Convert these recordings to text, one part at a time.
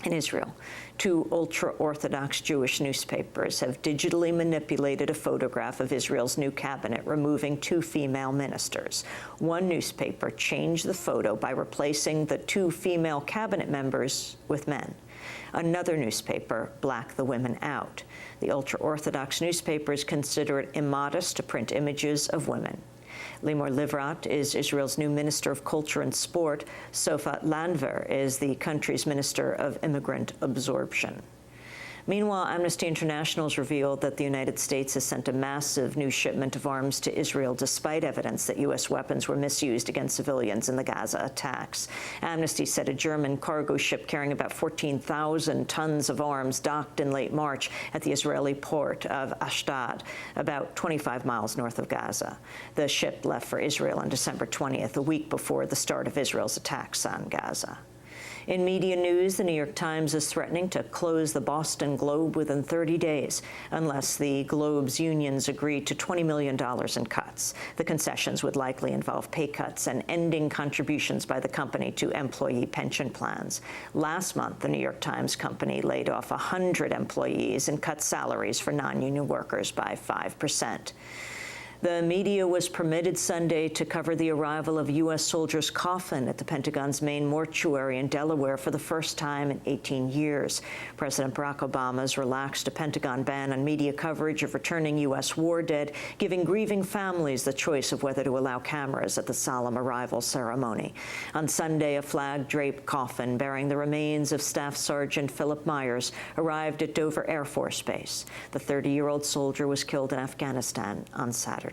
In Israel, two ultra-Orthodox Jewish newspapers have digitally manipulated a photograph of Israel's new cabinet, removing two female ministers. One newspaper changed the photo by replacing the two female cabinet members with men. Another newspaper blacked the women out. The ultra-Orthodox newspapers consider it immodest to print images of women. Limor Livrat is Israel's new Minister of Culture and Sport. Sofa Landver is the country's Minister of Immigrant Absorption. Meanwhile, Amnesty International has revealed that the United States has sent a massive new shipment of arms to Israel, despite evidence that U.S. weapons were misused against civilians in the Gaza attacks. Amnesty said a German cargo ship carrying about 14,000 tons of arms docked in late March at the Israeli port of Ashdod, about 25 miles north of Gaza. The ship left for Israel on December 20th, a week before the start of Israel's attacks on Gaza. In media news, the New York Times is threatening to close the Boston Globe within 30 days unless the Globe's unions agree to $20 million in cuts. The concessions would likely involve pay cuts and ending contributions by the company to employee pension plans. Last month, the New York Times company laid off 100 employees and cut salaries for non-union workers by 5%. The media was permitted Sunday to cover the arrival of a U.S. soldier's coffin at the Pentagon's main mortuary in Delaware for the first time in 18 years. President Barack Obama's relaxed a Pentagon ban on media coverage of returning U.S. war dead, giving grieving families the choice of whether to allow cameras at the solemn arrival ceremony. On Sunday, a flag-draped coffin bearing the remains of Staff Sergeant Philip Myers arrived at Dover Air Force Base. The 30-year-old soldier was killed in Afghanistan on Saturday.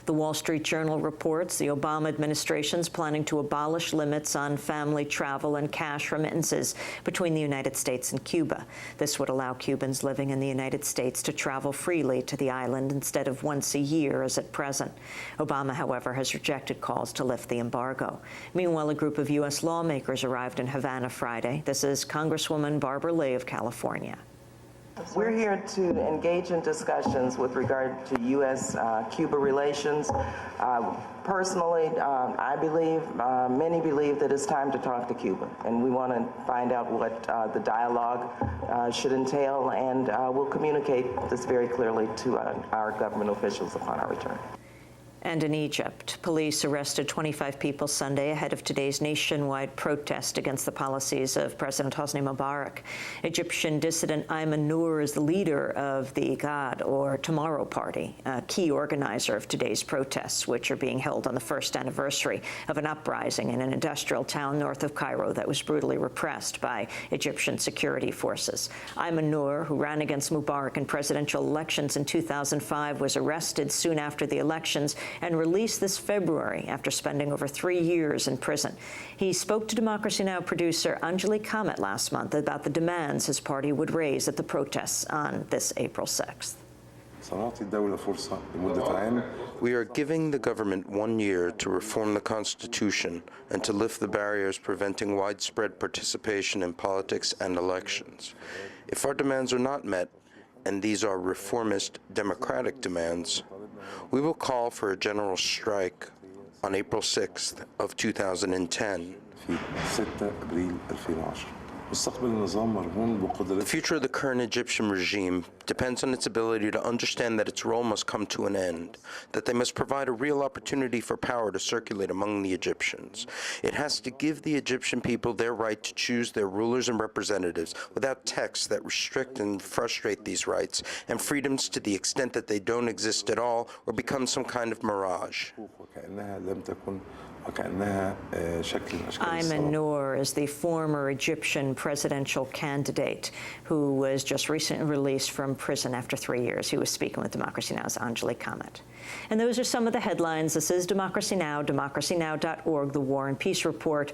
The Wall Street Journal reports the Obama administration's planning to abolish limits on family travel and cash remittances between the United States and Cuba. This would allow Cubans living in the United States to travel freely to the island instead of once a year as at present. Obama, however, has rejected calls to lift the embargo. Meanwhile, a group of U.S. lawmakers arrived in Havana Friday. This is Congresswoman Barbara Lay of California. We're here to engage in discussions with regard to U.S.-Cuba relations. Personally, I believe, many believe that it's time to talk to Cuba, and we want to find out what the dialogue should entail, and we'll communicate this very clearly to our government officials upon our return. And in Egypt, police arrested 25 people Sunday ahead of today's nationwide protest against the policies of President Hosni Mubarak. Egyptian dissident Ayman Noor is the leader of the God, or Tomorrow Party, a key organizer of today's protests, which are being held on the first anniversary of an uprising in an industrial town north of Cairo that was brutally repressed by Egyptian security forces. Ayman Noor, who ran against Mubarak in presidential elections in 2005, was arrested soon after the elections and released this February after spending over 3 years in prison. He spoke to Democracy Now! Producer Anjali Kamat last month about the demands his party would raise at the protests on this April 6th. We are giving the government 1 year to reform the Constitution and to lift the barriers preventing widespread participation in politics and elections. If our demands are not met, and these are reformist democratic demands, we will call for a general strike on April 6th of 2010. The future of the current Egyptian regime depends on its ability to understand that its role must come to an end, that they must provide a real opportunity for power to circulate among the Egyptians. It has to give the Egyptian people their right to choose their rulers and representatives without texts that restrict and frustrate these rights and freedoms to the extent that they don't exist at all or become some kind of mirage. Ayman Noor is the former Egyptian presidential candidate who was just recently released from prison after 3 years. He was speaking with Democracy Now!'s Anjali Kamat. And those are some of the headlines. This is Democracy Now!, democracynow.org, the War and Peace Report.